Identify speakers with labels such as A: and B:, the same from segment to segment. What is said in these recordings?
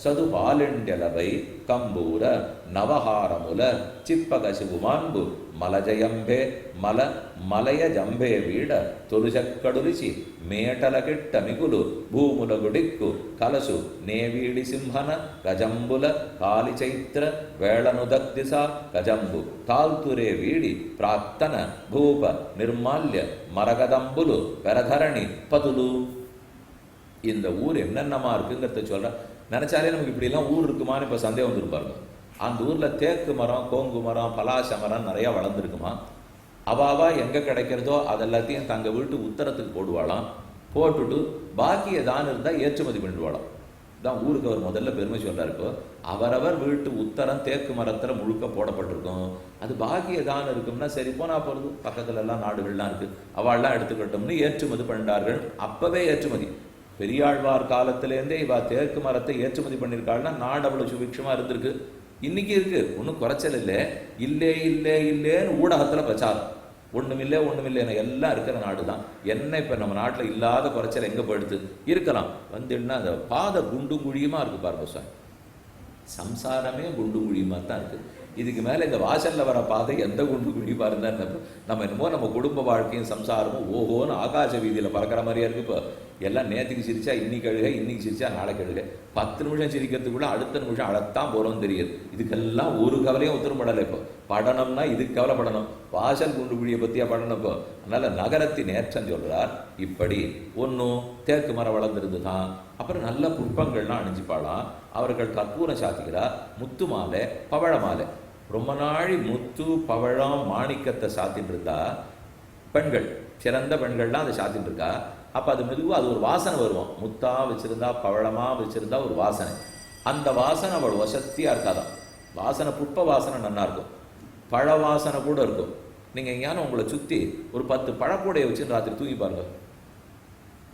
A: சதுபாலிண்டலவை கம்பூர நவஹாரமுல சிப்பகசிபு மாண்பு மலஜயம்பே மலய ஜம்பே வீட తొలుచక్కడులిచి మేటల కిట్ట మిగులు భూముల గుడిక్కు కలసు నేవీడి సింహన గజంబుల కాలి చైత్ర వేళనుదగ్దిస గజంబు తాల్తురే వీడి ప్రాక్తన భూప నిర్మాల్య మరగదంబులు పెరధరణి పదులు. இந்த ஊர் என்னென்னமா இருக்குங்கிறத சொல்கிறேன். நினச்சாலே நமக்கு இப்படிலாம் ஊர் இருக்குமான்னு இப்போ சந்தேகம் வந்துருப்பாருங்க. அந்த ஊரில் தேக்கு மரம், கோங்கு மரம், பலாச மரம் நிறையா வளர்ந்துருக்குமா. அவாவா எங்கே கிடைக்கிறதோ அதெல்லாத்தையும் தங்கள் வீட்டு உத்தரத்துக்கு போடுவாளாம். போட்டுட்டு பாக்கிய தான் இருந்தால் ஏற்றுமதி பண்ணிடுவாளாம். தான் ஊருக்கு அவர் முதல்ல பெருமை சொல்கிறார். இப்போ அவரவர் வீட்டு உத்தரம் தேக்கு மரத்தில் முழுக்க போடப்பட்டிருக்கும். அது பாக்கிய தான் இருக்கும்னா சரி போனால் போகிறது. பக்கத்துலலாம் நாடுகள்லாம் இருக்குது, அவள்லாம் எடுத்துக்கிட்டோம்னு ஏற்றுமதி பண்ணார்கள். அப்போவே ஏற்றுமதி பெரியாழ்வார் காலத்திலேருந்தே இவா தேக்கு மரத்தை ஏற்றுமதி பண்ணியிருக்காள்னா நாடு அவ்வளோ சுபிக்ஷமாக இருந்திருக்கு. இன்னைக்கு இருக்கு, ஒன்றும் குறைச்சல் இல்லை. இல்லேன்னு ஊடகத்தில் பிரச்சாரம். ஒன்றுமில்லை எல்லாம் இருக்கிற நாடு தான். என்ன இப்போ நம்ம நாட்டில் இல்லாத குறைச்சல் எங்கே போயிடுது இருக்கலாம். வந்துன்னா அந்த பாதை குண்டும் குழியுமா இருக்குது பாருங்க சார். சம்சாரமே குண்டும் குழியுமா தான் இருக்குது. இதுக்கு மேலே இந்த வாசலில் வர பாதை எந்த குண்டு குழியுமா இருந்தால் நம்ம என்னமோ நம்ம குடும்ப வாழ்க்கையும் சம்சாரமும் ஓஹோன்னு ஆகாச வீதியில் பறக்கிற மாதிரியா இருக்குது. இப்போ எல்லாம் நேற்றுக்கு சிரிச்சா இன்னைக்கு அழுக, இன்னைக்கு சிரிச்சா நாளைக்கு அழுக. 10 நிமிஷம் சிரிக்கிறதுக்குள்ள அடுத்த நிமிஷம் அழத்தான் போகிறோம்னு தெரியுது. இதுக்கெல்லாம் ஒரு கவலையும் உத்தரப்படலை. இப்போ படணும்னா இதுக்கு கவலைப்படணும். வாசல் குண்டு குழியை பற்றியா படணும். இப்போ அதனால் நகரத்தின் ஏற்றம் சொல்கிறார். இப்படி ஒன்றும் தேக்கு மரம் வளர்ந்துருந்து தான். அப்புறம் நல்ல புஷ்பங்கள்லாம் அணிஞ்சிப்பாளாம். அவர்கள் கற்பூரம் சாத்திக்கிறார். முத்து மாலை, பவழ மாலை. ரொம்ப நாளி முத்து பவழம் மாணிக்கத்தை சாத்தின்னு இருந்தா பெண்கள், சிறந்த பெண்கள்லாம் அதை சாத்தின்னு இருக்கா. அப்போ அது மெதுவாக அது ஒரு வாசனை வருவோம். முத்தா வச்சுருந்தா பவழமாக வச்சுருந்தா ஒரு வாசனை. அந்த வாசனை அவள் வசத்தியாக இருக்காதான். வாசனை புஷ்ப வாசனை நல்லா இருக்கும், பழ வாசனை கூட இருக்கும். நீங்கள் எங்கேயானு உங்களை சுற்றி ஒரு 10 பழக்கூடையை வச்சுன்னு ராத்திரி தூங்கி பாருங்க,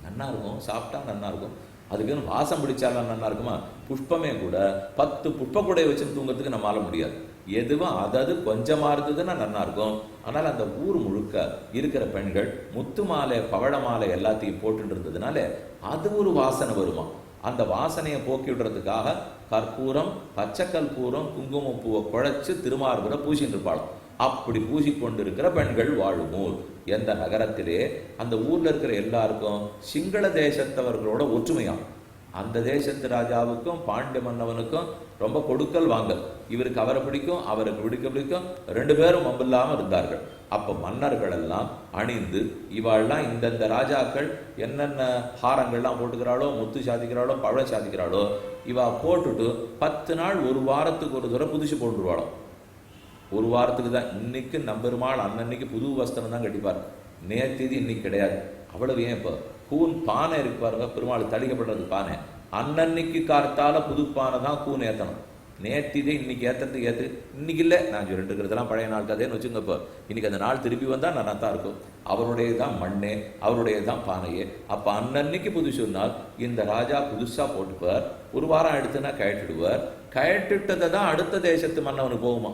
A: நல்லா இருக்கும். சாப்பிட்டா நல்லா இருக்கும். அதுக்குன்னு வாசம் பிடிச்சாலும் நல்லா இருக்குமா. புஷ்பமே கூட 10 புஷ்பக்கூடையை வச்சுன்னு தூங்கிறதுக்கு நம்மளால முடியாது. எதுவும் அதாவது கொஞ்சமாக இருந்ததுன்னா நல்லா இருக்கும். ஆனால் அந்த ஊர் முழுக்க இருக்கிற பெண்கள் முத்து மாலை பவழ மாலை எல்லாத்தையும் போட்டுட்டு இருந்ததுனால அது ஒரு வாசனை வருமா. அந்த வாசனையை போக்கி விடுறதுக்காக கற்பூரம், பச்சை கற்பூரம், குங்குமப்பூவை குழைச்சி திருமார்புரை பூசிட்டு இருப்பாளாம். அப்படி பூசிக்கொண்டு இருக்கிற பெண்கள் வாழும் ஊர். எந்த நகரத்திலே அந்த ஊரில் இருக்கிற எல்லாருக்கும் சிங்கள தேசத்தவர்களோட ஒற்றுமையாம். அந்த தேசத்து ராஜாவுக்கும் பாண்டிய மன்னவனுக்கும் ரொம்ப கொடுக்கல் வாங்கல். இவருக்கு அவரை பிடிக்கும், அவருக்கு பிடிக்கும். 2 பேரும் மம்பில்லாமல் இருந்தார்கள். அப்போ மன்னர்கள் எல்லாம் அணிந்து இவாள்லாம் இந்தந்த ராஜாக்கள் என்னென்ன ஹாரங்கள்லாம் போட்டுக்கிறாளோ, முத்து சாதிக்கிறாளோ, பழம் சாதிக்கிறாளோ, இவா போட்டுட்டு 10 நாள் 1 வாரத்துக்கு ஒரு தடவை புதுசு போட்டுருவாளோ. 1 வாரத்துக்கு தான். இன்னைக்கு நம்பெருமாள் அன்னன்னைக்கு புது வஸ்திரம் தான் கட்டிப்பார். நேற்று இன்னைக்கு கிடையாது. அவ்வளவு ஏன் இப்போ கூன் பானை இருக்கு பாருங்க, பெருமாள் தளிக்கப்படுறது பானை. அன்னன்னைக்கு கார்த்தால புது பானை தான் கூன் ஏற்றணும். நேற்று இதே இன்னைக்கு ஏற்றுறதுக்கு ஏற்று இன்னைக்கு இல்லை. நான் சொல்லிட்டு இருக்கிறதெல்லாம் பழைய நாள் கதைன்னு வச்சுங்க. இப்போ இன்னைக்கு அந்த நாள் திருப்பி வந்தால் நல்லா தான் இருக்கும். அவருடைய தான் மண்ணே, அவருடைய தான் பானையே. அப்போ அன்னன்னைக்கு புதுசு சொன்னால் இந்த ராஜா புதுசாக போட்டுப்பார். 1 வாரம் எடுத்துன்னா கழட்டிடுவார். கழட்டிட்டதை தான் அடுத்த தேசத்து மன்னவனுக்கு போகுமா.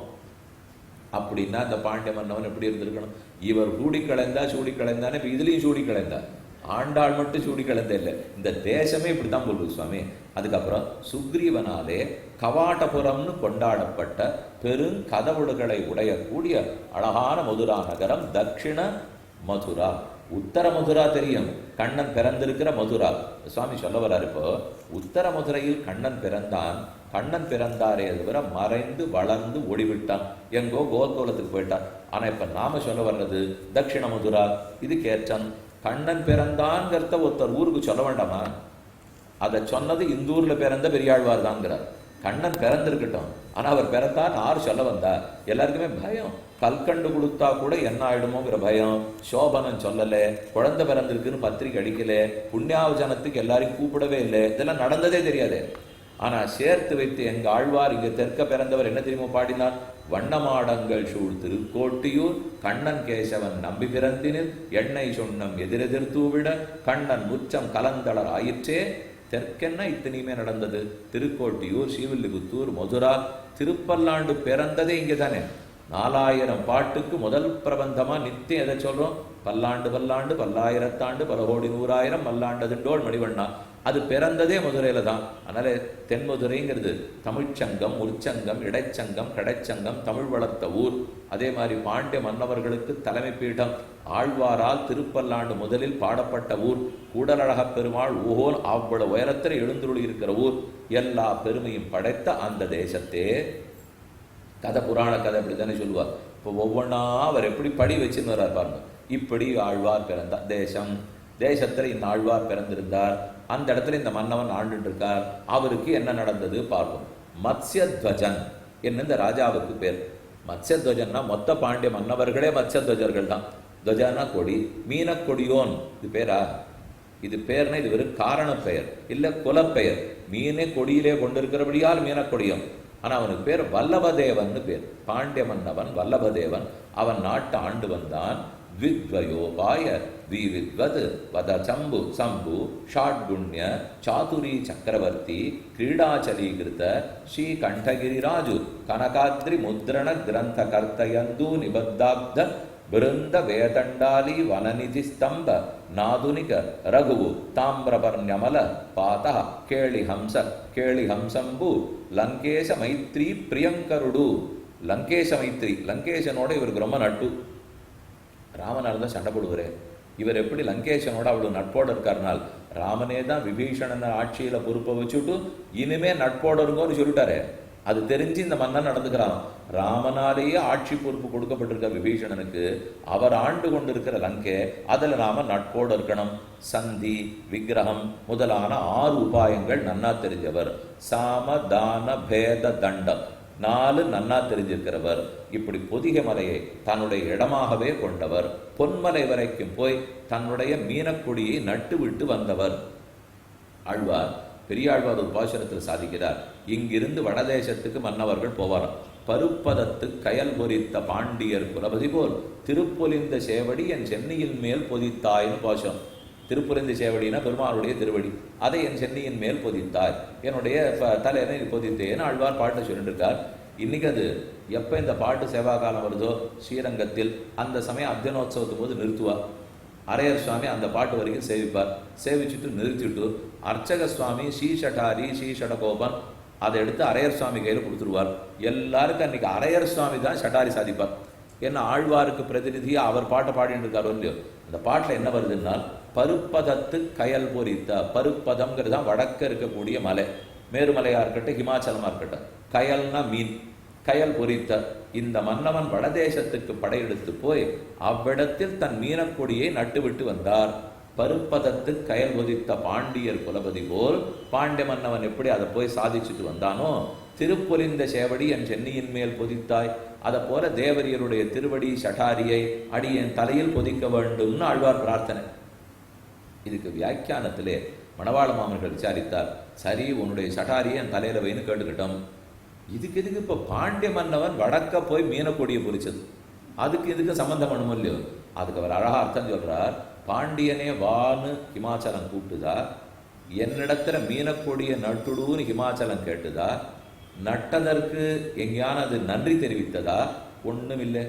A: அப்படின்னா இந்த பாண்டிய மன்னவன் எப்படி இருந்திருக்கணும். இவர் சூடி கலைந்தானே. இப்போ இதுலேயும் சூடி கலைந்தார். ஆண்டாள் மட்டும் சூடி கலந்த இல்லை, இந்த தேசமே இப்படித்தான் போல்வது சுவாமி. அதுக்கப்புறம் சுக்ரீவனாலே கவாட்டபுரம்னு கொண்டாடப்பட்ட பெருங்கதவுடுகளை உடையக்கூடிய அழகான மதுரா நகரம் தட்சிண மதுரா. உத்தர மதுரா தெரியும், கண்ணன் பிறந்திருக்கிற மதுரா. சுவாமி சொல்ல வர்றாரு. இப்போ உத்தர மதுரையில் கண்ணன் பிறந்தான். கண்ணன் பிறந்தாரே தவிர மறைந்து வளர்ந்து ஓடிவிட்டான், எங்கோ கோர்கோலத்துக்கு போயிட்டான். ஆனா இப்ப நாம சொல்ல வர்றது தட்சிண மதுரா. இது கேட்டன். கண்ணன் பிறந்தான்கிறத ஒருத்தர் ஊருக்கு சொல்ல வேண்டாமா? அதை சொன்னது இந்த ஊர்ல பிறந்த பெரியாழ்வார் தான்ங்கிறார். கண்ணன் பிறந்திருக்கட்டும், ஆனா அவர் பிறந்தான்னு ஆறு சொல்ல வந்தா எல்லாருக்குமே பயம். கல்கண்டு கொடுத்தா கூட என்ன ஆயிடுமோங்கிற பயம். சோபனம் சொல்லல, குழந்தை பிறந்திருக்குன்னு பத்திரிக்கை அடிக்கல, புண்ணியாவஜனத்துக்கு எல்லாரையும் கூப்பிடவே இல்லை. இதெல்லாம் நடந்ததே தெரியாது. ஆனா சேர்த்து வைத்து எங்க ஆழ்வார் இங்க தெற்க பிறந்தவர் என்ன தெரியுமா பாடினார்? வண்ணமாடங்கள் சூழ் திருக்கோட்டியூர் கண்ணன் கேசவன் நம்பி பிறந்தினில் எண்ணெய் சொன்னம் எதிரெதிர் தூவிட கண்ணன் முச்சம் கலந்தளர் ஆயிற்றே. தெற்கென்ன இத்தனையுமே நடந்தது. திருக்கோட்டியூர், ஸ்ரீவில்லிபுத்தூர், மதுரா, திருப்பல்லாண்டு பிறந்ததே இங்கே தானே. 4000 பாட்டுக்கு முதல் பிரபந்தமா நித்தியம் எதை சொல்றோம்? பல்லாண்டு பல்லாண்டு பல்லாயிரத்தாண்டு பல கோடி நூறாயிரம் மல்லாண்டதுண்டோள் மணிவண்ணா. அது பிறந்ததே மதுரையில தான். அதனால தென்மதுரைங்கிறது தமிழ்ச்சங்கம், உற்சங்கம், இடைச்சங்கம், கடைச்சங்கம், தமிழ் வளர்த்த ஊர். அதே மாதிரி பாண்டிய மன்னவர்களுக்கு தலைமை பீடம், ஆழ்வாரால் திருப்பல்லாண்டு முதலில் பாடப்பட்ட ஊர், கூடலழகப் பெருமாள் ஓஹோல் அவ்வளவு உயரத்தில் எழுந்துருளி இருக்கிற ஊர். எல்லா பெருமையும் படைத்த அந்த தேசத்தே கதை, புராண கதை அப்படி தானே சொல்லுவார். இப்போ ஒவ்வொன்றா அவர் எப்படி படி வச்சுன்னு வர்றார் பாருங்க. இப்படி ஆழ்வார் பிறந்தார் தேசம், தேசத்தில் இந்த ஆழ்வார் பிறந்திருந்தார், அந்த இடத்துல இந்த மன்னவன் ஆண்டுட்டு இருக்கார். அவருக்கு என்ன நடந்தது பார்ப்போம். மத்ஸ்யத்வஜன் என்ன இந்த ராஜாவுக்கு பேர். மத்ஸ்யத்வஜன்னா மொத்த பாண்டிய மன்னவர்களே மத்ஸ்யத்வஜர்கள் தான். துவஜனா கொடி, மீனக்கொடியோன் இது பேரா? இது பேர்னா இது வெறும் காரண பெயர் இல்லை குலப்பெயர். மீனே கொடியிலே கொண்டிருக்கிறபடியால் மீனக்கொடியோன். ஆனால் அவனுக்கு பேர் வல்லபதேவன் பேர். பாண்டிய மன்னவன் வல்லபதேவன். அவன் நாட்டை ஆண்டு வந்தான். வித்வயோபாய விவித்வத் வத சம்பு சம்பு ஷாட்குண்ய சாதுரி சக்கரவர்த்தி கிரீடாச்சலீகிருத்த ஸ்ரீ கண்டகிரிராஜு கனகாத்ரி முத்ரண கிரந்த கர்த்தயந்து நிபத்தாப்த பிருந்த வேதண்டாலி வனநிதி ஸ்தம்ப நாதுனிக ரகுவு தாமிரபர்ணமல பாத கேளி ஹம்சம்பு லங்கேಶ மைத்ரி பிரியங்கருடு. லங்கேಶ மைத்ரி, லங்கேசனோட இவருக்கு ரொம்ப நட்பு. ராமனார் தான் சண்டை போடுவார். இவர் எப்படி லங்கேசனோட அவ்வளோ நட்போடு இருக்காருனால், ராமனே தான் விபீஷணனை ஆட்சியில் பொறுப்பை வச்சுட்டு இனிமே நட்போடு இருங்கன்னு சொல்லிட்டாரு. அது தெரிஞ்சு இந்த மன்னன் நடந்துக்கிறான். ராமனாலேயே ஆட்சி பொறுப்பு கொடுக்கப்பட்டிருக்க விபீஷணனுக்கு அவர் ஆண்டு கொண்டிருக்கிற லங்கை, அதில் நாம நட்போடு இருக்கணும். சந்தி விக்கிரகம் முதலான 6 உபாயங்கள் நன்னா தெரிஞ்சவர். சாம தான பேத தண்டம் 4 நன்னா தெரிஞ்சிருக்கிறவர். இப்படி பொதிகை மலையை தன்னுடைய இடமாகவே கொண்டவர். பொன்மலை வரைக்கும் போய் தன்னுடைய மீனக்குடியை நட்டு விட்டு வந்தவர் ஆழ்வார். பெரியாழ்வார் ஒரு பாசுரத்தில் சாதிக்கிறார். இங்கிருந்து வடதேசத்துக்கு மன்னவர்கள் போவாராம். பருப்பதத்து கயல் பொறித்த பாண்டியர் குலபதி போல் திருப்பொலிந்த சேவடி என் சென்னியின் மேல் பொதித்தாய்னு பாசுரம். திருப்புரிந்த சேவடினா பெருமாளுடைய திருவடி, அதை என் சென்னியின் மேல் பொதித்தாய், என்னுடைய தலையனை பொதித்தேன்னு ஆழ்வார் பாட்டை சொல்லிட்டு இருக்கார். இன்னைக்கு அது எப்போ இந்த பாட்டு சேவா காலம் வருதோ ஸ்ரீரங்கத்தில் அந்த சமயம் அத்தியனோத்சவத்துக்கு போது நிறுத்துவார். அரையர் சுவாமி அந்த பாட்டு வரைக்கும் சேவிப்பார். சேவிச்சுட்டு நிறுத்திட்டு அர்ச்சக சுவாமி ஸ்ரீஷடாரி ஸ்ரீஷடகோபன் அதை எடுத்து அரையர் சுவாமி கையில் கொடுத்துருவார். எல்லாருக்கும் அன்னைக்கு அரையர் சுவாமி தான் ஷட்டாரி சாதிப்பார். ஏன்னா ஆழ்வாருக்கு பிரதிநிதியாக அவர் பாட்டை பாடிட்டு இருக்காரோ இல்லையோ. அந்த பாட்டில் என்ன வருதுன்னா, பருப்பதத்து கயல் பொறித்த, பருப்பதம்ங்கிறது தான் வடக்க இருக்கக்கூடிய மலை, மேருமலையாக இருக்கட்டும் ஹிமாச்சலமாக இருக்கட்டும். கயல்னா மீன், கயல் பொறித்த இந்த மன்னவன் வடதேசத்துக்கு படையெடுத்து போய் அவ்விடத்தில் தன் மீனக்கொடியை நட்டுவிட்டு வந்தார். பருப்பதத்து கயல் பொதித்த பாண்டியர் குலபதி போல் பாண்டிய மன்னவன் எப்படி அதை போய் சாதிச்சுட்டு வந்தானோ, திருப்பொலிந்த சேவடி என் சென்னியின் மேல் பொதித்தாய், அதை போல தேவரியருடைய திருவடி ஷட்டாரியை அடி என் தலையில் பொதிக்க வேண்டும்னு ஆழ்வார் பிரார்த்தனை. இதுக்கு வியாக்கியானத்திலே மணவாள மாமர்கள் விசாரித்தார். சரி, உன்னுடைய ஷட்டாரியை என் தலையில வைன்னு கேட்டுக்கிட்டோம். இதுக்கு இப்போ பாண்டிய மன்னவன் வடக்க போய் மீனக்கொடியை பொறிச்சது, அதுக்கு இதுக்கு சம்பந்தம் பண்ணுமோ இல்லையோ. அதுக்கு அவர் அழகா அர்த்தம் சொல்றார். பாண்டியனே வான்னு ஹிமாச்சலம் கூப்பிட்டுதா, என்னிடத்துல மீனக்கொடியை நட்டுடுன்னு ஹிமாச்சலம் கேட்டுதா, நட்டதற்கு எங்கேயான அது நன்றி தெரிவித்ததா? ஒன்றும் இல்லை.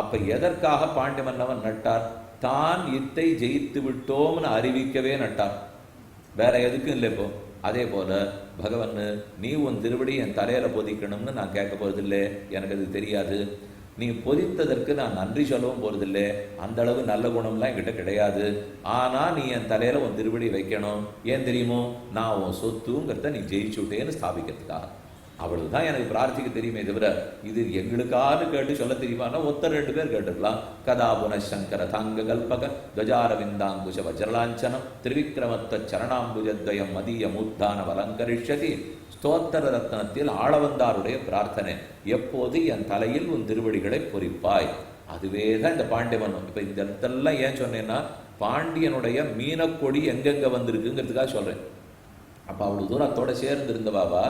A: அப்ப எதற்காக பாண்டிய மன்னவன் நட்டார்? தான் இத்தை ஜெயித்து விட்டோம்னு அறிவிக்கவே நட்டார், வேற எதுக்கும் இல்லை. இப்போ அதே போல பகவன், நீ உன் திருவடி என் தலையில பொதிக்கணும்னு நான் கேட்க போறதில்லை, எனக்கு அது தெரியாது. நீ பொதித்ததற்கு நான் நன்றி சொல்லவும் போறதில்லை, அந்த அளவு நல்ல குணம்லாம் என்கிட்ட கிடையாது. ஆனா நீ என் தலையில உன் திருவடி வைக்கணும். ஏன் தெரியுமோ? நான் உன் சொத்துங்கிறத நீ ஜெயிச்சுட்டேன்னு ஸ்தாபிக்கிறதுக்காக. அவ்வளவுதான் எனக்கு பிரார்த்திக்க தெரியுமே தவிர இது எங்களுக்காவது கேட்டு சொல்ல தெரியுமானா ஒருத்தர் 2 பேர் கேட்டுக்கலாம். கதா புனசங்கர தாங்க கல்பக துவஜாரவிந்தாங்குஷ வஜ்ரலாஞ்சனம் திரிவிக்ரமத்த சரணாம்புஜத்வயம் மதிய மூத்தான வலங்கரிஷதி. ஸ்தோத்திர ரத்னத்தில் ஆளவந்தாருடைய பிரார்த்தனை, எப்போது என் தலையில் உன் திருவடிகளை பொறிப்பாய். அதுவே தான் இந்த பாண்டியமன்னம். இப்போ இந்த இடத்தெல்லாம் ஏன் சொன்னேன்னா, பாண்டியனுடைய மீனக்கொடி எங்கெங்க வந்திருக்குங்கிறதுக்காக சொல்றேன். அப்போ அவ்வளவு தூரத்தோட சேர்ந்து இருந்தவாவா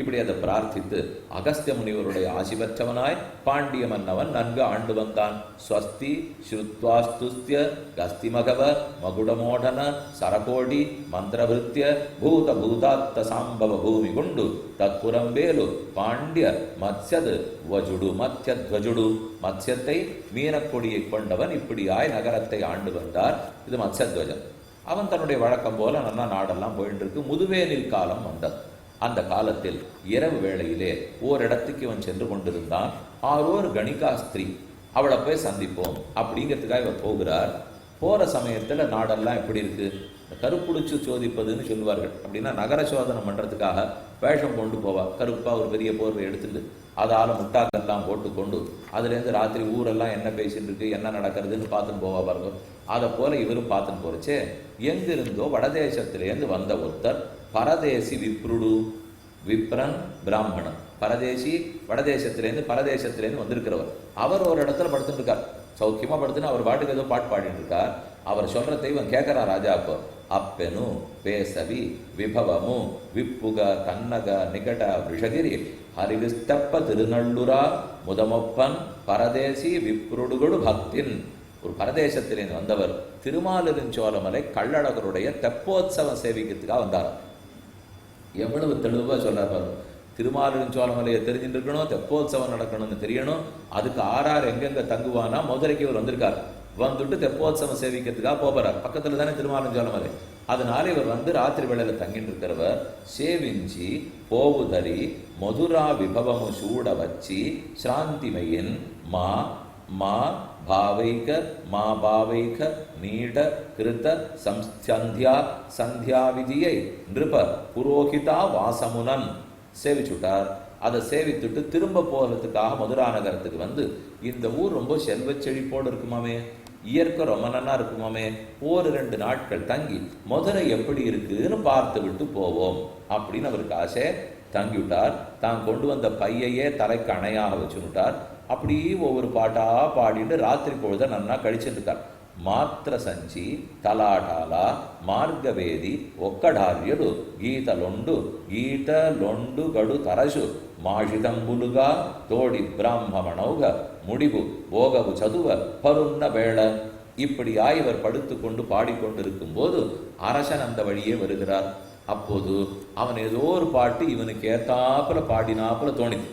A: இப்படி அதை பிரார்த்தித்து அகஸ்திய முனிவருடைய ஆசி பெற்றவனாய் பாண்டிய மன்னவன் நன்கு ஆண்டு வந்தான். ஸ்வஸ்தி ஸ்ருத்வாஸ்துஸ்திய கஸ்திமகவ மகுடமோடன சரகோடி மந்திரவிருத்திய பூத பூதாத்த சாம்பவ பூமி குண்டு தற்புறம்பேலு பாண்டிய மத்யது வஜுடு மத்யத்வஜுடு. மத்யத்தை மீனக்கொடியை கொண்டவன் இப்படியாய் நகரத்தை ஆண்டு வந்தார். இது மத்யத்வஜன். அவன் தன்னுடைய வழக்கம் போல நல்லா நாடெல்லாம் போயிட்டு இருக்கு. முதுவேனில் காலம் வந்தது. அந்த காலத்தில் இரவு வேளையிலே ஓரிடத்துக்கு இவன் சென்று கொண்டிருந்தான். ஆரோர் கணிகாஸ்திரி, அவளை போய் சந்திப்போம் அப்படிங்கிறதுக்காக இவர் போகிறார். போகிற சமயத்தில் நாடெல்லாம் எப்படி இருக்கு, கருப்புடிச்சு சோதிப்பதுன்னு சொல்லுவார்கள். அப்படின்னா நகர சோதனை பண்ணுறதுக்காக வேஷம் கொண்டு போவா. கருப்பாக ஒரு பெரிய போர்வை எடுத்துட்டு அதால் முட்டாக்கெல்லாம் போட்டுக்கொண்டு அதுலேருந்து ராத்திரி ஊரெல்லாம் என்ன பேசிட்டு இருக்கு என்ன நடக்கிறதுன்னு பார்த்துன்னு போவா பாருங்க. அதை போல இவரும் பார்த்துன்னு போறச்சே எங்கிருந்தோ வடதேசத்திலேருந்து வந்த ஒருத்தர் பரதேசி விப்ருடு, விப்ரன் பிராமணன், பரதேசி பரதேசத்திலேருந்து வந்திருக்கிறவர். அவர் ஒரு இடத்துல படுத்துட்டு இருக்கார். சௌக்கியமா படுத்துன்னு அவர் பாட்டுக்கு ஏதோ பாட்டு பாடிட்டு இருக்கார். அவர் சொல்றதை இவன் கேட்கிறார் ராஜாப்போ. அப்பெனு பேசவி விபவமு விப்புக கன்னக நிகட விஷகிரி ஹரிவிஸ்தப்ப திருநள்ளுரா முதமொப்பன் பரதேசி விப்ருடுகொடு பக்தின். ஒரு பரதேசத்திலேருந்து வந்தவர் திருமாலிருஞ்சோலமலை கள்ளழகருடைய தெப்போத்சவம் சேவிக்கிறதுக்காக வந்தார். எவ்வளவு தெளிவாக சொல்றாரு. திருமாலிருஞ்சோலமலையை தெரிஞ்சுட்டு இருக்கணும், தெப்போத்சவம் நடக்கணும்னு தெரியணும். அதுக்கு ஆறார் எங்கெங்க தங்குவானா மதுரைக்கு இவர் வந்திருக்கார். வந்துட்டு தெப்போத்சவம் சேவிக்கிறதுக்காக போகிறார். பக்கத்துல தானே திருமாலிருஞ்சோலமலை. அதனால இவர் வந்து ராத்திரி வேளையில தங்கிட்டு இருக்கிறவர் சேவிஞ்சி போவுதரி மதுரா விபவமு சூட வச்சி ஸ்ராந்திமையின் மா மா பாவைக மா பாவைக நீட கிருத சந்தியா சந்தியா விதியை நிருப புரோகிதா வாசமுனன் சேவிச்சுட்டார். அதை சேவித்துட்டு திரும்ப போகிறதுக்காக மதுரா நகரத்துக்கு வந்து இந்த ஊர் ரொம்ப செல்வ செழிப்போடு இருக்குமாமே, இயற்கை ரொம்ப நல்லா இருக்குமாமே, ஒரு 2 நாட்கள் தங்கி மதுரை எப்படி இருக்குன்னு பார்த்து விட்டு போவோம் அப்படின்னு அவருக்கு ஆசை. தங்கிவிட்டார். தான் கொண்டு வந்த பையையே தலைக்கு அணையாக வச்சுட்டார். அப்படி ஒவ்வொரு பாட்டா பாடிட்டு ராத்திரி பொழுத நன்னா கழிச்சிருக்கார். மாத்திர சஞ்சி தலாடாலா మార్గవేది ఒక్కడార్యుడు గీతలొండు గీతలొండు గడు తరసు మాషితంబులుగా తోడి బ్రాహ్మணௌக முடிவு போகவு சதுவ பருண்ண வேள. இப்படியாய் இவர் படுத்து கொண்டு பாடிக்கொண்டிருக்கும் போது அரசன் அந்த வழியே வருகிறார். அப்போது அவன் ஏதோ ஒரு பாட்டு இவனுக்கு ஏத்தாப்புல பாடினாப்புல தோணிது.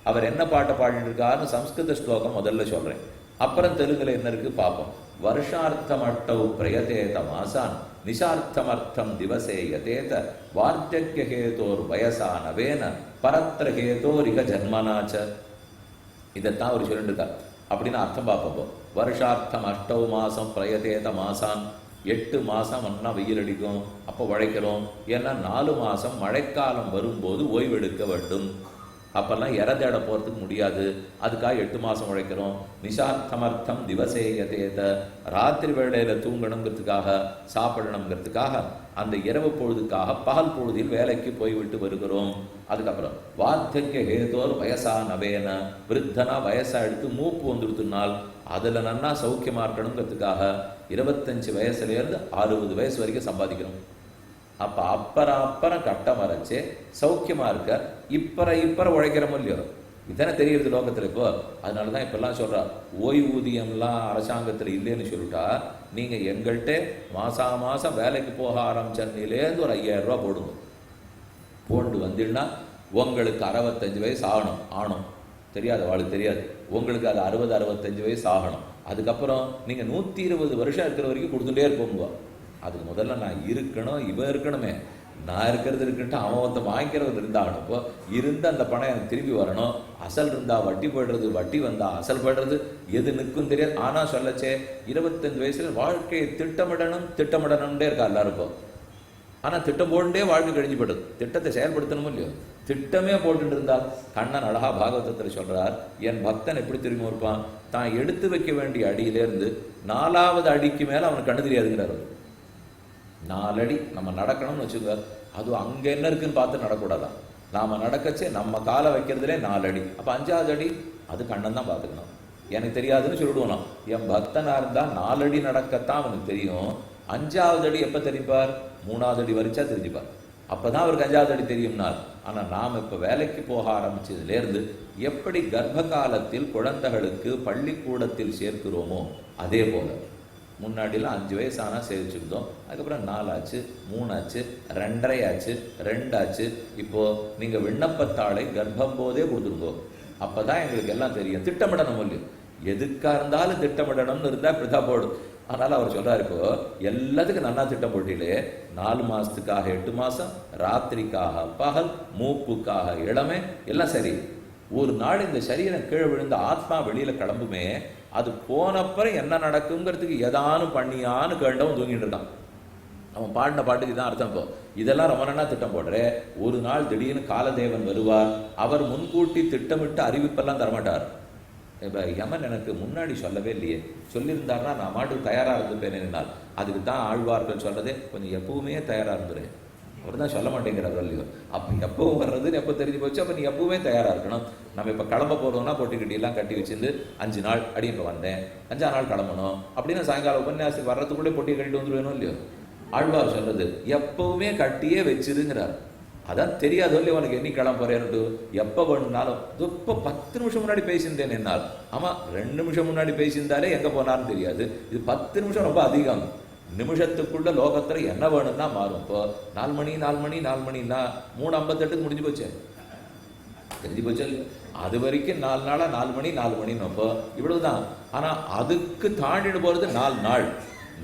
A: அவர் என்ன பாட்டை பாடிட்டு இருக்காருன்னு சம்ஸ்கிருத ஸ்லோகம் முதல்ல சொல்றேன், அப்புறம் தெலுங்குல என்ன இருக்கு பார்ப்போம். வருஷார்த்தமட்டௌ பிரயதேத மாசான் நிஷார்த்தமர்த்தம் திவசே யதேத வார்த்தக்யஹேதோர் வயசா நவேன பரத்ரஹேதோரிக ஜன்மனாச்ச. இதைத்தான் அவர் சொல்லிட்டு இருக்கார். அப்படின்னு அர்த்தம் பார்ப்போம். வருஷார்த்தம் அஷ்டௌ மாசம் பிரயதேத மாசான், 8 மாதம் ஒன்றா வெயில் அடிக்கும், அப்போ உழைக்கிறோம். ஏன்னா 4 மாதம் மழைக்காலம் வரும்போது ஓய்வெடுக்க வேண்டும். அப்பெல்லாம் தேட போகிறதுக்கு முடியாது. அதுக்காக 8 மாதம் உழைக்கிறோம். நிஷார்த்தமர்த்தம் திவசேயதேத, ராத்திரி வேளையில் தூங்கணுங்கிறதுக்காக சாப்பிடணுங்கிறதுக்காக அந்த இரவு பொழுதுக்காக பகல் பொழுதில் வேலைக்கு போய்விட்டு வருகிறோம். அதுக்கப்புறம் வார்த்தக்கிய ஹேதோர் வயசா நவேன, விருத்தனா வயசா எடுத்து மூப்பு வந்துடுத்துனால் அதில் நன்னா சௌக்கியமாக இருக்கணுங்கிறதுக்காக 25 வயசுலேருந்து 60 வயசு வரைக்கும் சம்பாதிக்கணும். அப்போ அப்புறம் கட்டம் வரைச்சே சௌக்கியமாக இருக்க இப்பற உழைக்கிறோமோ இல்லையோ, இதானே தெரிகிறது லோகத்தில் இப்போ. அதனால தான் இப்பெல்லாம் சொல்கிறா, ஓய்வூதியம்லாம் அரசாங்கத்தில் இல்லைன்னு சொல்லிட்டா நீங்கள் எங்கள்கிட்ட மாதம் வேலைக்கு போக ஆரம்பிச்சன்னிலேருந்து ஒரு 5000 ரூபா போடுங்க. போட்டு வந்தீங்கன்னா உங்களுக்கு 65 வயசு ஆகணும். தெரியாது, அவளுக்கு தெரியாது. உங்களுக்கு அது 60-65 வயசு ஆகணும். அதுக்கப்புறம் நீங்கள் 120 வருஷம் இருக்கிற வரைக்கும் கொடுத்துட்டே இருப்போங்க. அதுக்கு முதல்ல நான் இருக்கணும், இவன் இருக்கணுமே. நான் இருக்கிறது இருக்குன்ட்டு அவன் ஒருத்த வாங்கிக்கிறவர் இருந்தாகணும். இப்போ இருந்து அந்த பணம் எனக்கு திரும்பி வரணும். அசல் இருந்தால் வட்டி போய்டுறது, வட்டி வந்தால் அசல் போய்டுறது, எது நிற்கும் தெரியாது. ஆனால் சொல்லச்சே 25 வயசுல வாழ்க்கையை திட்டமிடணும்னே இருக்கா எல்லாருக்கும். ஆனால் திட்டம் போட்டுட்டே வாழ்க்கை கழிஞ்சு போய்டுது. திட்டத்தை செயல்படுத்தணுமோ இல்லையோ, திட்டமே போட்டுட்டு இருந்தால். கண்ணன் அழகா பாகவதத்தில் சொல்றார், என் பக்தன் எப்படி திரும்பி இருப்பான், தான் எடுத்து வைக்க வேண்டிய அடியிலேருந்து 4வது அடிக்கு மேலே அவனுக்கு கண்ணு தெரியாதுங்கிறார். 4 அடி நம்ம நடக்கணும்னு வச்சுக்க, அது அங்கே என்ன இருக்குன்னு பார்த்து நடக்கூடாதான். நாம் நடக்கச்சே நம்ம காலை வைக்கிறதுலே 4 அடி. அப்போ 5வது அடி அது கண்ணன் தான் பார்த்துக்கணும். எனக்கு தெரியாதுன்னு சொல்லிடுவோம். என் பக்தனாக இருந்தால் 4 அடி நடக்கத்தான் அவனுக்கு தெரியும். 5வது அடி எப்போ தெரிப்பார், 3வது அடி வரைச்சா தெரிஞ்சுப்பார். அப்போ தான் அவருக்கு 5வது அடி தெரியும்னார். ஆனால் நாம் இப்போ வேலைக்கு போக ஆரம்பிச்சதுலேருந்து எப்படி கர்ப்ப காலத்தில் குழந்தைகளுக்கு பள்ளிக்கூடத்தில் சேர்க்கிறோமோ அதே போல் முன்னாடிலாம் 5 வயசானால் சேவிச்சுருந்தோம். அதுக்கப்புறம் 4 ஆச்சு, 3 ஆச்சு, 2.5 ஆச்சு, 2 ஆச்சு. இப்போது நீங்கள் விண்ணப்பத்தாளை கர்ப்பம் போதே கொடுத்துருங்கோ. அப்போ தான் எங்களுக்கு எல்லாம் தெரியும். திட்டமிடணும் இல்லையோ, எதுக்காக இருந்தாலும் திட்டமிடணும்னு இருந்தால் இப்படி தான் போடும். அதனால் அவர் சொல்கிறார், இப்போ எல்லாத்துக்கும் நல்லா திட்டம் போட்டியிலே 4 மாதத்துக்காக 8 மாதம், ராத்திரிக்காக பகல், மூப்புக்காக இளமை, எல்லாம் சரி. ஒரு நாள் இந்த சரீரம் கீழே விழுந்த ஆத்மா வெளியில் கிளம்புமே, அது போனப்புறம் என்ன நடக்குங்கிறதுக்கு எதானும் பண்ணியான்னு கேட்டவன் தூங்கிட்டு இருக்கான். அவன் பாடின பாட்டுக்கு தான் அர்த்தம். இப்போ இதெல்லாம் ரொம்ப நாள் திட்டம் போடுறேன். ஒரு நாள் திடீர்னு காலதேவன் வருவார். அவர் முன்கூட்டி திட்டமிட்டு அறிவிப்பெல்லாம் தரமாட்டார். இப்போ யமன் எனக்கு முன்னாடி சொல்லவே இல்லையே, சொல்லியிருந்தாருன்னா நான் மாட்டுக்கு தயாராக இருந்துப்பேன் என்னால். அதுக்கு தான் ஆழ்வார்கள் சொல்கிறதே, கொஞ்சம் எப்பவுமே தயாராக இருந்துறேன். அவர் தான் சொல்ல மாட்டேங்கிறார் இல்லையோ. அப்போ எப்பவும் வர்றதுன்னு எப்போ தெரிஞ்சு போச்சு. அப்போ நீ எப்பவுமே தயாராக இருக்கணும். நம்ம இப்போ கிளம்ப போகிறோம்னா பொட்டிக்கிட்டியெல்லாம் கட்டி வச்சுருந்து 5 நாள் அடி இப்போ வந்தேன், 5ஆம் நாள் கிளம்பணும் அப்படின்னு சாயங்காலம் உபன்யாசத்துக்கு வர்றதுக்குள்ளே பொட்டியை கட்டிட்டு வந்துடுவேணும் இல்லையோ. ஆழ்வார் சொல்கிறது எப்பவுமே கட்டியே வச்சிருங்கிறார். அதான் தெரியாது இல்லையோ உனக்கு என்னைக்கு கிளம்ப போறேன்ட்டு. எப்போ வேணும்னாலும் இப்போ 10 நிமிஷம் முன்னாடி பேசியிருந்தேன் என்னால். ஆமாம், 2 நிமிஷம் முன்னாடி பேசியிருந்தாலே எங்கே போனாலும் தெரியாது. இது 10 நிமிஷம் ரொம்ப அதிகம். நிமிஷத்துக்குள்ள லோகத்தில் என்ன வேணும்னா மாறும். இப்போ 4 மணி 4 மணி 4 மணின்னா 3:58 முடிஞ்சு போச்சு, தெரிஞ்சு போச்சு. அது வரைக்கும் 4 நாளாக 4 மணி 4 மணின்னு இப்போ இவ்வளவுதான். ஆனால் அதுக்கு தாண்டிட்டு போகிறது 4 நாள்.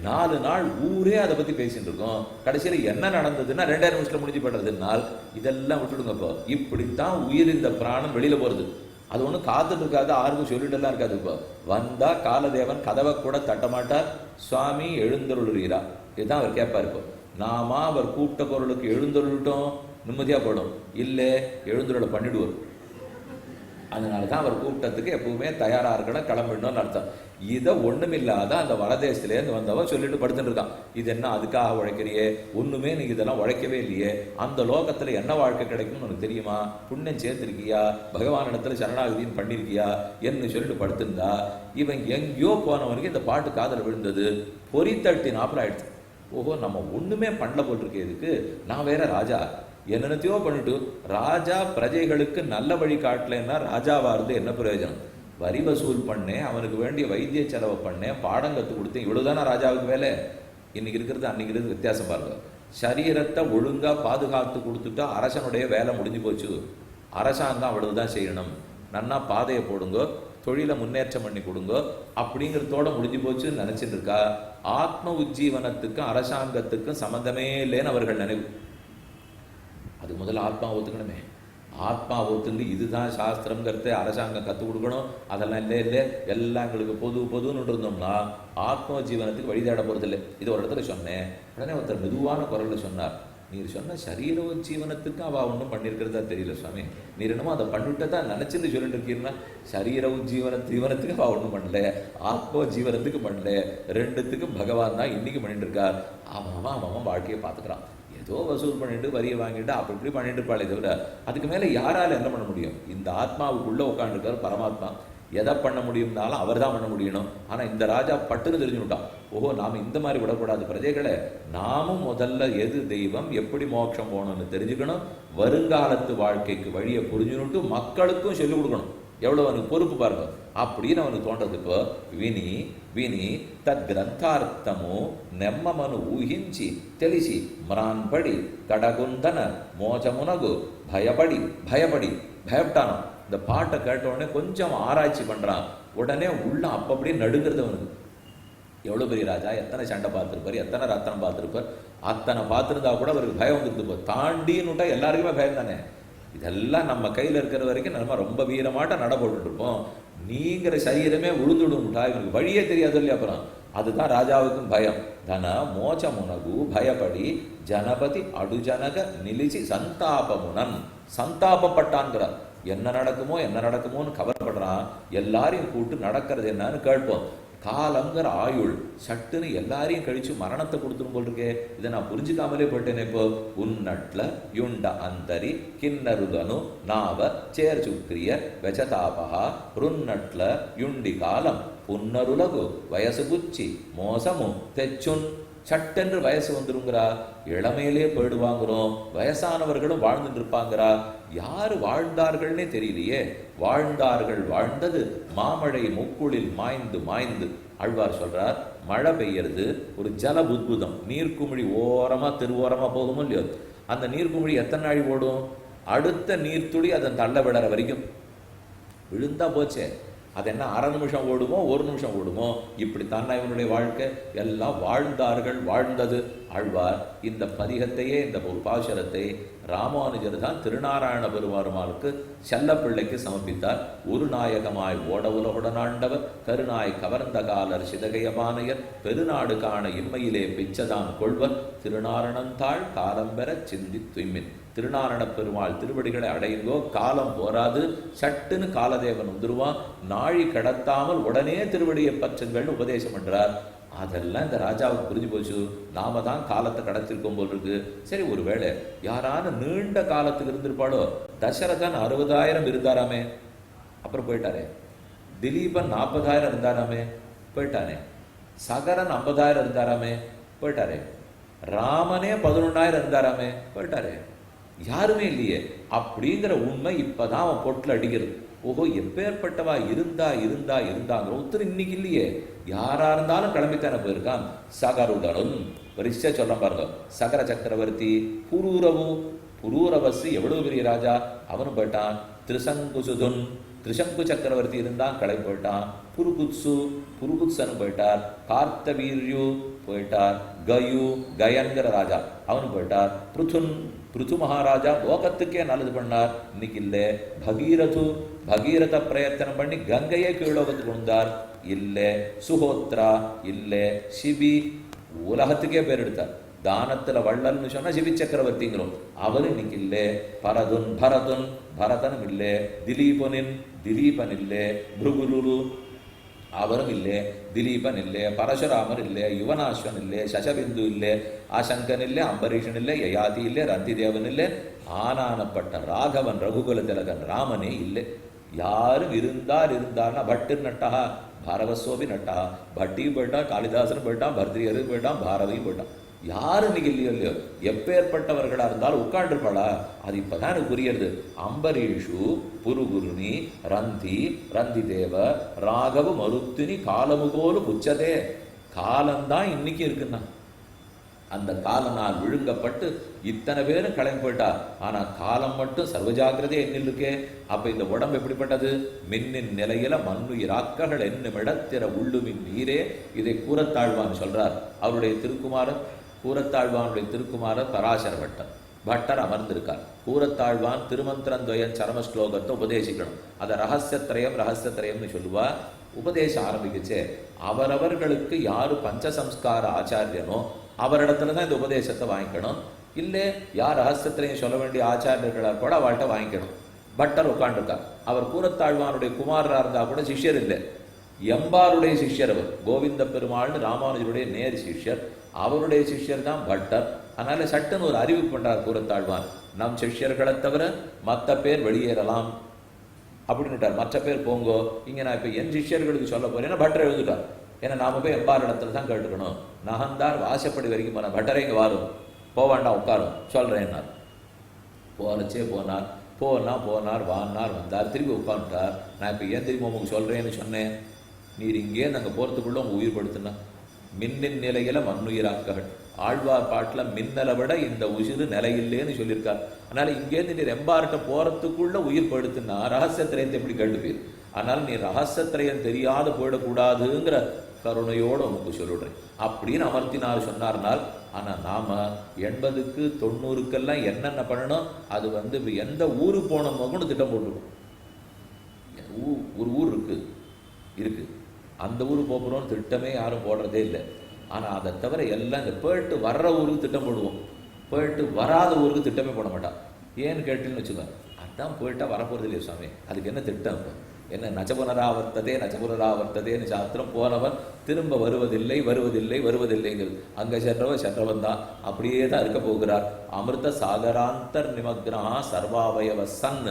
A: 4 நாள் ஊரே அதை பற்றி பேசிட்டு இருக்கோம். கடைசியில் என்ன நடந்ததுன்னா 2.5 நிமிஷத்தில் முடிஞ்சு படுறதுனால் இதெல்லாம் விட்டுடுங்க. இப்போ இப்படித்தான் உயிர், இந்த பிராணம் வெளியில் போகிறது. அது ஒன்றும் காத்துட்டு இருக்காது, ஆறுக்கும் சொல்லிட்டுலாம் இருக்காது. இப்போ வந்தால் காலதேவன் கதவை கூட தட்டமாட்டார். சுவாமி எழுந்தருளுறீரா இதுதான் அவர் கேட்பார். இப்போ நாம அவர் கூப்பிட்ட பொருளுக்கு எழுந்தருளிட்டோம் நிம்மதியாக போடும், இல்லை எழுந்தருளை பண்ணிடுவார். அதனால தான் அவர் கூட்டத்துக்கு எப்பவுமே தயாராக இருக்கணும், கிளம்பிடணும்னு அர்த்தம். இதை ஒன்றுமில்லாத அந்த வடதேசத்துலேருந்து வந்தவன் சொல்லிட்டு படுத்துட்டு இருக்கான். இது என்ன அதுக்காக உழைக்கிறியே, ஒன்றுமே நீ இதெல்லாம் உழைக்கவே இல்லையே, அந்த லோகத்தில் என்ன வாழ்க்கை கிடைக்கும்னு உனக்கு தெரியுமா, புண்ணியம் சேர்த்துருக்கியா, பகவானிடத்தில் சரணாகதின்னு பண்ணியிருக்கியா என்று சொல்லிட்டு படுத்திருந்தா இவன் எங்கேயோ போனவனுக்கு இந்த பாட்டு காதல் விழுந்தது. பொறித்தட்டி நாப்பில் ஆயிடுச்சு. ஓஹோ, நம்ம ஒன்றுமே பண்ணல போட்டிருக்கே, இதுக்கு நான் வேற ராஜா என்னென்னத்தையோ பண்ணிட்டு ராஜா பிரஜைகளுக்கு நல்ல வழி காட்டலைன்னா ராஜாவாக இருந்து என்ன பிரயோஜனம்? வரி வசூல் பண்ணேன், அவனுக்கு வேண்டிய வைத்திய செலவை பண்ணேன், பாடம் கற்றுக் கொடுத்தேன், இவ்வளோதானே ராஜாவுக்கு வேலை. இன்னைக்கு இருக்கிறது அன்னைக்கு இருக்கிறது வித்தியாசம் பாருங்க. சரீரத்தை ஒழுங்காக பாதுகாத்து கொடுத்துட்டா அரசனுடைய வேலை முடிஞ்சு போச்சு. அரசாங்கம் அவ்வளவுதான் செய்யணும். நன்னா பாதையை போடுங்க, தொழிலை முன்னேற்றம் பண்ணி கொடுங்க அப்படிங்கிறதோட முடிஞ்சு போச்சுன்னு நினச்சிட்டு இருக்கா. ஆத்ம உஜ்ஜீவனத்துக்கும் அரசாங்கத்துக்கும் சம்மந்தமே இல்லைன்னு அவர்கள் நினைவு. அது முதல்ல ஆத்மா ஒத்துக்கணுமே. ஆத்மா ஒத்துண்டு இதுதான் சாஸ்திரங்கிறத அரசாங்கம் கற்றுக் கொடுக்கணும். அதெல்லாம் இல்லை எல்லாம் எங்களுக்கு பொதுன்னு இருந்தோம்னா ஆத்ம ஜீவனத்துக்கு வழி தேட போகிறது இல்லை. இது ஒரு இடத்துல சொன்னேன். உடனே ஒருத்தர் மெதுவான குரலில் சொன்னார், நீர் சொன்ன சரீர ஜீவனத்துக்கு அவள் ஒன்றும் பண்ணியிருக்கிறதா தெரியல சுவாமி, நீர் என்னமோ அதை பண்ணிட்டு தான் நினச்சின்னு சொல்லிட்டு இருக்கீங்கன்னா, சரீர ஜீவனத்துக்கு அவள் ஒன்றும் பண்ணல, ஆத்ம ஜீவனத்துக்கு பண்ணல, ரெண்டுத்துக்கும் பகவான் தான் இன்னைக்கு பண்ணிட்டு இருக்கார். அவன் வாழ்க்கையை பார்த்துக்கிறான். ஏதோ வசூல் பண்ணிட்டு வரியை வாங்கிட்டு அப்படி இப்படி பண்ணிட்டு இருப்பாளே தவிர அதுக்கு மேலே யாரால் என்ன பண்ண முடியும்? இந்த ஆத்மாவுக்குள்ளே உட்காந்துருக்கார் பரமாத்மா. எதை பண்ண முடியும்னாலும் அவர் தான் பண்ண முடியணும். ஆனால் இந்த ராஜா பட்டுன்னு தெரிஞ்சுட்டான். ஓஹோ, நாம் இந்த மாதிரி விடக்கூடாது பிரஜைகளை. நாமும் முதல்ல எது தெய்வம், எப்படி மோட்சம் போகணும்னு தெரிஞ்சுக்கணும். வருங்காலத்து வாழ்க்கைக்கு வழியை புரிஞ்சுன்னுட்டு மக்களுக்கும் சொல்லிக் கொடுக்கணும். எவ்வளோ அவனுக்கு பொறுப்பு பாருங்க அப்படின்னு அவனுக்கு தோன்றது. இப்போ విని తద్గ్రంథార్థము నెమ్మమను ఊహించి తెలిసి మ్రాన్పడి కడగుందన మోచమునగు பயப்பட்டானோ. இந்த பாட்டை கேட்ட உடனே கொஞ்சம் ஆராய்ச்சி பண்ணுறான். உடனே உள்ள அப்படியே நடுங்கிறது அவனுக்கு. எவ்வளோ பெரிய ராஜா, எத்தனை சண்டை பார்த்துருப்பார், எத்தனை ரத்தனம் பார்த்துருப்பார், அத்தனை பார்த்துருந்தா கூட அவருக்கு பயம் வந்துருப்போ. தாண்டின்னுட்டா எல்லாருக்குமே பயம் தானே. இதெல்லாம் நம்ம கையில் இருக்கிற வரைக்கும் நம்ம ரொம்ப வீரமாட்ட நட போட்டுருப்போம். நீங்கிற சரீரமே உழுந்துடும்ட்டா இவனுக்கு வழியே தெரியாது இல்லையா. அப்புறம் அதுதான் ராஜாவுக்கும் பயம். தன மோச்சமுனகு பயப்படி ஜனபதி அடுஜனக நிலிச்சி சந்தாபமுனன், சந்தாபப்பட்டான்கிறார். என்ன நடக்குமோன்னு கவலைப்படுறான். எல்லாரையும் கூட்டு நடக்கிறது என்னன்னு கேட்போம். காலங்கிற ஆயுள் சட்டுன்னு எல்லாரையும் கழிச்சு மரணத்தை கொடுத்துரும் போல் இருக்கே. இதை நான் புரிஞ்சுக்காமலே போயிட்டேனே. இப்போ உன்னட்ல யுண்ட அந்தரி கிண்ணருதனு நாவ சேர்ச்சுக்கிரிய வெச்சதாபா ருன்னட்ல யுண்டி காலம் புன்னருலகு வயசு புச்சி மோசமு தெச்சுன். சட்டென்று வயசு வந்துருங்கிறா, இளமையிலே போயிடுவாங்கிறோம், வயசானவர்களும் வாழ்ந்துட்டு இருப்பாங்கிறா. யாரு வாழ்ந்தார்கள்னே தெரியலையே. வாழ்ந்தார்கள் வாழ்ந்தது மாமழை முக்குளில் மாய்ந்து மாய்ந்து. ஆழ்வார் சொல்றார், மழை பெய்யறது ஒரு ஜல புத்புதம், நீர்க்குமிழி ஓரமா திருவோரமா போகுமோ இல்லையோ, அந்த நீர்க்குமிழி எத்தனை நாள் ஓடும்? அடுத்த நீர்த்துளி அதன் தள்ள விடற வரைக்கும் விழுந்தா போச்சே. அது என்ன அரை நிமிஷம் ஓடுமோ, ஒரு நிமிஷம் ஓடுமோ? இப்படித்தான் இவனுடைய வாழ்க்கை. எல்லாம் வாழ்ந்தார்கள் வாழ்ந்தது. ஆழ்வார் இந்த பதிகத்தையே, இந்த ஒரு பாசுரத்தை ராமானுஜர் தான் திருநாராயண பெருமாளுக்கு செல்லப்பிள்ளைக்கு சமர்ப்பித்தார். ஒரு நாயகமாய் ஓட உலகுடனாண்டவர் கருநாய் கவர்ந்த காலர் சிதகையபானையர் பெருநாடு காண இம்மையிலே பிச்சதான் கொள்வர் திருநாரணந்தாள் காலம்பெற சிந்தி துய்மின். திருநாரண பெருமாள் திருவடிகளை அடையுங்கோ, காலம் போராது, சட்டுன்னு காலதேவன் வந்துருவான், நாழி கடத்தாமல் உடனே திருவடியை பற்றுங்கள்னு உபதேசம் பண்றார். அதெல்லாம் இந்த ராஜாவுக்கு புரிஞ்சு போச்சு. நாம தான் காலத்தை கடத்திருக்கோம் போல் இருக்கு. சரி, ஒரு வேளை யாரான நீண்ட காலத்துக்கு இருந்திருப்பாளோ. தசரதன் 60,000 இருந்தாராமே, அப்புறம் போயிட்டாரே. திலீபன் 40,000 இருந்தாராமே, போயிட்டானே. சகரன் 50,000 இருந்தாராமே, போயிட்டாரே. ராமனே 11,000 இருந்தாராமே, போயிட்டாரே. யாருமே இல்லையே. அப்படிங்கிற உண்மை இப்பதான் அவன் பொட்டில் அடிக்கிறது. ஓஹோ, எப்பேற்பட்டவா இருந்தா இருந்தா இருந்தாங்கிற ஒருத்தர் இன்னைக்கு இல்லையே. யாரா இருந்தாலும் கிளம்பித்தானே போயிருக்கான். சகருடனும் வரிசையா சொல்ல பாருங்க. சகர சக்கரவர்த்தி, புரூரவசு எவ்வளவு பெரிய ராஜா, அவனும் போயிட்டான். திரிசங்குசுதுன், திரிசங்கு சக்கரவர்த்தி இருந்தான், கிளம்பி போயிட்டான். புருகுத்சனு போயிட்டார். கார்த்தவீர்யு போயிட்டார். கயன்கிற ராஜா அவனு போயிட்டார். பிருது மகாராஜா லோகத்துக்கே நல்லது பண்ணார், இன்னைக்கு இல்லை. பகீரத பிரயத்தனம் பண்ணி கங்கையே கீழோகத்துக்கு வந்தார், இல்லை. சுஹோத்ரா இல்லை. சிபி உலகத்துக்கே பேர் எடுத்தார். தானத்துல வள்ளல்னு சொன்னா சிபி சக்கரவர்த்திங்கிறோம், அவரு இன்னைக்கு இல்லை. பரதனும் இல்லை. திலீபன் இல்லை. பிருகுரு அவரும் இல்லை. திலீபன் இல்லை. பரசுராமர் இல்லை. யுவனாஸ்வன் இல்லை. சசபிந்து இல்லை. ஆசங்கன் இல்லை. அம்பரீஷன் இல்லை. யயாதி இல்லை. ரந்திதேவன் இல்லை. ஆனானப்பட்ட ராகவன் ரகுகுல திலகன் ராமனே இல்லை. யாரும் இருந்தார்னா பட்டு நட்டா, பாரவசோபி நட்டா. பட்டியும் போயிட்டான், காளிதாசனும் போயிட்டான், பர்திரியரும் போயிட்டான், பாரதியும் போயிட்டான். யாரு இன்னைக்கு இல்லையோ. எப்பேற்பட்டவர்களா இருந்தாலும் உட்காண்டிருப்பாளா? அது இப்பதான் எனக்கு புரியுது. அம்பரீஷு, புருகுருனி, ரந்திதேவ, ராகவ மருத்தினி காலமுகோலு புச்சதே. காலம்தான் இன்னைக்கு இருக்குன்னா, அந்த காலனால் விழுங்கப்பட்டு இத்தனை பேரும் கிளம்பி போயிட்டா. ஆனா காலம் மட்டும் சர்வஜாகிரதே என்னில் இருக்கே. அப்ப இந்த உடம்பு எப்படிப்பட்டது? மின்னின் நிலையில மண்ணுயிராக்ககள் என்னும் இடத்திற உள்ளுமின் நீரே. இதை கூறத்தாழ்வான் சொல்றார். அவருடைய திருக்குமாரன், கூறத்தாழ்வானுடைய திருக்குமாரர் பராசர பட்டர் அமர்ந்திருக்கார். கூறத்தாழ்வான் திருமந்திரத்வயம் சரம ஸ்லோகத்தை உபதேசிக்கணும். அதை ரகசியத்திரயம்னு சொல்லுவா. உபதேசம் ஆரம்பிக்குச்சே, அவரவர்களுக்கு யாரு பஞ்சசம்ஸ்கார ஆச்சாரியனோ அவரிடத்துல தான் இந்த உபதேசத்தை வாங்கிக்கணும். இல்லை, யார் ரகசியத்திரையும் சொல்ல வேண்டிய ஆச்சாரியர்களாக கூட அவள்கிட்ட வாங்கிக்கணும். பட்டர் உட்காண்டிருக்கார். அவர் கூறத்தாழ்வானுடைய குமாரராக இருந்தால் கூட சிஷ்யர் இல்லை, எம்பாருடைய சிஷ்யர் அவர். கோவிந்த பெருமாள்னு ராமானுஜருடைய நேர் சிஷ்யர், அவருடைய சிஷ்யர் தான் பட்டர். அதனால சட்டுன்னு ஒரு அறிவிப்பு பண்றார் கூறத்தாழ்வான், நம் சிஷ்யர்களை தவிர மற்ற பேர் வெளியேறலாம் அப்படின்னுட்டார். மற்ற பேர் போங்கோ, இங்க நான் இப்ப என் சிஷ்யர்களுக்கு சொல்ல போறேன்னா பட்டர் எழுதுட்டார். ஏன்னா நாம போய் எம்பார் இடத்துல தான் கேட்டுக்கணும். நகந்தார் வாசப்படி வரைக்கும் போன பட்டரை இங்க வாரும், போவாண்டா உட்காரும் சொல்றேன்னார். போனச்சே போனார் வானார் வந்தார், திரும்பி உட்காந்துட்டார். நான் இப்போ ஏன் திரும்பி உங்களுக்கு சொல்றேன்னு சொன்னேன், நீர் இங்கே நாங்கள் போகிறதுக்குள்ள உங்க உயிர் படுத்தினா. மின்னின் நிலையில மண்ணுயிராக்ககள். ஆழ்வார் பாட்டில் மின்னலை விட இந்த உயிர் நிலையில்லேன்னு சொல்லியிருக்கார். அதனால இங்கேருந்து நீர் எம்பார்ட்ட போறதுக்குள்ள உயிர் படுத்துனா ரகசியத்திரையத்தை எப்படி கேட்டு போயிரு. அதனால நீ ரகசியத்திரையம் தெரியாத போயிடக்கூடாதுங்கிற கருணையோடு உனக்கு சொல்லிடுறேன் அப்படின்னு அமர்த்தினார் சொன்னார்னால். ஆனால் நாம 80க்கு 90க்கெல்லாம் என்னென்ன பண்ணணும், அது எந்த ஊருக்கு போனோமோ கூட திட்டம் போட்டுருக்கோம். ஒரு ஊர் இருக்கு அந்த ஊருக்கு போகிறோம்னு திட்டமே யாரும் போடுறதே இல்லை. ஆனால் அதை தவிர எல்லாம் இந்த போயிட்டு வர்ற ஊருக்கு திட்டம் போடுவோம், போயிட்டு வராத ஊருக்கு திட்டமே போட மாட்டான். ஏன்னு கேட்டீங்கன்னு வச்சுக்கோங்க, அதான் போயிட்டா வரப்போறது இல்லையா சுவாமி, அதுக்கு என்ன திட்டம்? என்ன நச்சபுனராவர்த்ததேன்னு சாஸ்திரம். போனவன் திரும்ப வருவதில்லைங்கிறது. அங்கே சென்றவன் தான் அப்படியே தான் இருக்க போகிறார். அமிர்த சாகராந்தர் நிமக்னா சர்வாவயவ சன்.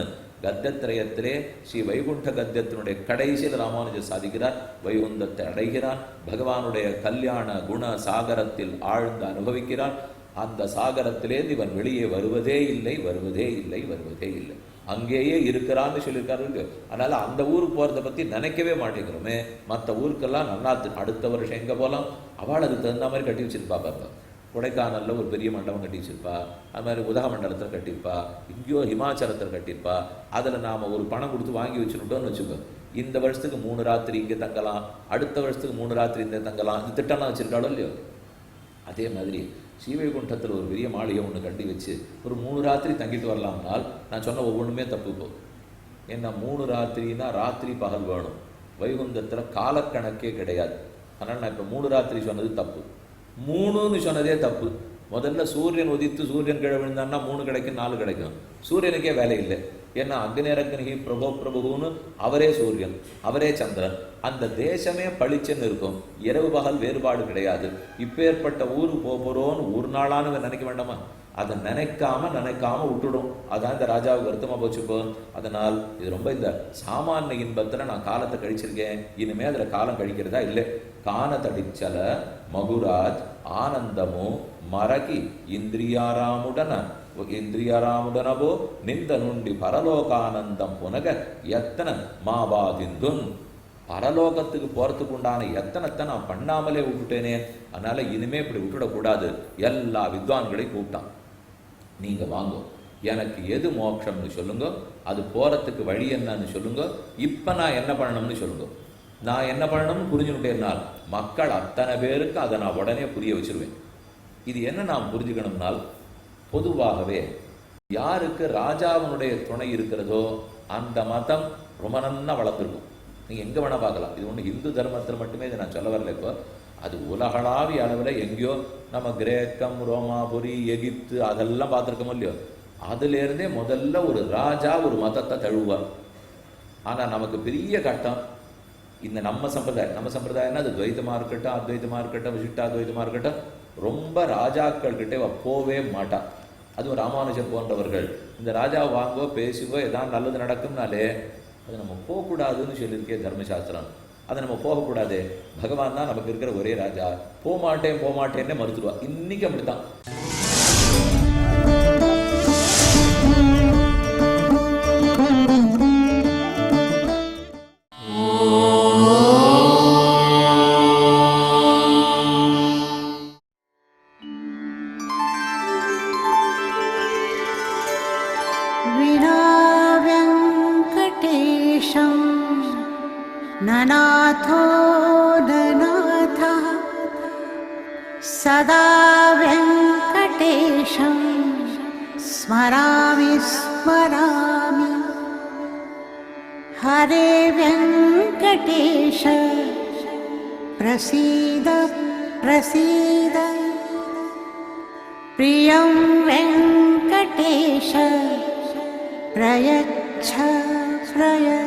A: கத்தியத்திரயத்திலே ஸ்ரீ வைகுண்ட கத்தியத்தினுடைய கடைசியில் ராமானுஜர் சாதிக்கிறார். வைகுந்தத்தை அடைகிறான், பகவானுடைய கல்யாண குண சாகரத்தில் ஆழ்ந்து அனுபவிக்கிறான். அந்த சாகரத்திலேருந்து இவன் வெளியே வருவதே இல்லை, வருவதே இல்லை, வருவதே இல்லை, அங்கேயே இருக்கிறான்னு சொல்லியிருக்காரு. அதனால் அந்த ஊருக்கு போகிறத பற்றி நினைக்கவே மாட்டேங்கிறோமே. மற்ற ஊருக்கெல்லாம் நல்லா அடுத்த வருஷம் எங்கே போகலாம், அவள் அதுக்கு தகுந்த மாதிரி கட்டி வச்சிருப்பா பாருங்க. கொடைக்கானலில் ஒரு பெரிய மண்டபம் கட்டி வச்சிருப்பா, அது மாதிரி உதகமண்டலத்தில் கட்டியிருப்பா, இங்கேயோ ஹிமாச்சலத்தில் கட்டியிருப்பா. அதில் நாம் ஒரு பணம் கொடுத்து வாங்கி வச்சுருட்டோம்னு வச்சுக்கோ, இந்த வருஷத்துக்கு 3 ராத்திரி இங்கே தங்கலாம், அடுத்த வருஷத்துக்கு 3 ராத்திரி இங்கே தங்கலாம், இந்த திட்டம்லாம் வச்சுருக்காளோ இல்லையோ. அதே மாதிரி ஸ்ரீவைகுண்டத்தில் ஒரு பெரிய மாளிகை ஒன்று கட்டி வச்சு ஒரு 3 ராத்திரி தங்கிட்டு வரலாம்னால் நான் சொன்ன ஒவ்வொன்றுமே தப்பு போகும். ஏன்னா 3 ராத்திரினா ராத்திரி பகல் வேணும். வைகுந்தத்தில் காலக்கணக்கே கிடையாது. அதனால் நான் இப்போ 3 ராத்திரி சொன்னது தப்பு, 3ன்னு சொன்னதே தப்பு. முதல்ல சூரியன் உதித்து சூரியன் கீழே விழுந்தான்னா 3 கிடைக்கும், 4 கிடைக்கும். சூரியனுக்கே வேலை இல்லை. ஏன்னா அக்னிரக்னிகி பிரபோ பிரபுன்னு அவரே சூரியன், அவரே சந்திரன். அந்த தேசமே பளிச்சுன்னு இருக்கும், இரவு பகல் வேறுபாடு கிடையாது. இப்பேற்பட்ட ஊருக்கு போகிறோன்னு ஒரு நாளானு நினைக்க வேண்டாமா? அதை நினைக்காம விட்டுடும். அதான் இந்த ராஜாவுக்கு வருத்தமாக போச்சுப்போ. அதனால் இது ரொம்ப இந்த சாமானிய இன்பத்தில் நான் காலத்தை கழிச்சிருக்கேன், இனிமேல் அதில் காலம் கழிக்கிறதா இல்லை. காணத்தடிச்சல மகுராஜ் ஆனந்தமோ மரகி இந்திரியாராமுடனவோ நிந்த நுண்டி பரலோகானந்தம் புனக எத்தனை மாபாதிந்துன். பரலோகத்துக்கு போகிறதுக்கு உண்டான எத்தனைத்தை நான் பண்ணாமலே விட்டுட்டேனே. அதனால் இனிமே இப்படி விட்டுடக்கூடாது. எல்லா வித்வான்களையும் கூப்பிட்டான். நீங்கள் வாங்க, எனக்கு எது மோட்சம்னு சொல்லுங்க, அது போகிறதுக்கு வழி என்னன்னு சொல்லுங்க, இப்போ நான் என்ன பண்ணணும்னு சொல்லுங்க. நான் என்ன பண்ணணும்னு புரிஞ்சுக்கிட்டேன்னால் மக்கள் அத்தனை பேருக்கு அதை நான் உடனே புரிய வச்சிருவேன். இது என்ன நாம் புரிஞ்சுக்கணும்னால், பொதுவாகவே யாருக்கு ராஜாவினுடைய துணை இருக்கிறதோ அந்த மதம் ரொம்ப நன்னா வளர்த்துருக்கும். நீங்கள் எங்கே வேணால் பார்க்கலாம். இது ஒன்று இந்து தர்மத்தில் மட்டுமே இதை நான் சொல்ல வரல. இப்போ அது உலகளாவிய அளவில் எங்கேயோ நம்ம கிரேக்கம், ரோமாபுரி, எகிப்து அதெல்லாம் பார்த்துருக்கோமோ இல்லையோ, அதுலேருந்தே முதல்ல ஒரு ராஜா ஒரு மதத்தை தழுவார். ஆனால் நமக்கு பெரிய கட்டம் இந்த நம்ம சம்பிரதாயம்னா அது துவைத்தமாக இருக்கட்டும், அத்வைத்தமாக இருக்கட்டும், விசிஷ்டாத்வைத்தமாக இருக்கட்டும், ரொம்ப ராஜாக்கள் கிட்டே போவே மாட்டான். அதுவும் ராமானுஜர் போன்றவர்கள் இந்த ராஜா வாங்கோ பேசுவோ ஏதாவது நல்லது நடக்கும்னாலே அது நம்ம போகக்கூடாதுன்னு சொல்லியிருக்கே தர்மசாஸ்திரம். அதை நம்ம போகக்கூடாது. பகவான் தான் நமக்கு இருக்கிற ஒரே ராஜா. போமாட்டேன்னே மறுத்துடுவா. இன்னைக்கு அப்படித்தான்.
B: ननाथो ननाथः सदा वेङ्कटेशं स्मरामि स्मरामि। हरे वेङ्कटेश प्रसीद प्रसीद। प्रियं वेङ्कटेश प्रयच्छ प्रयच्छ।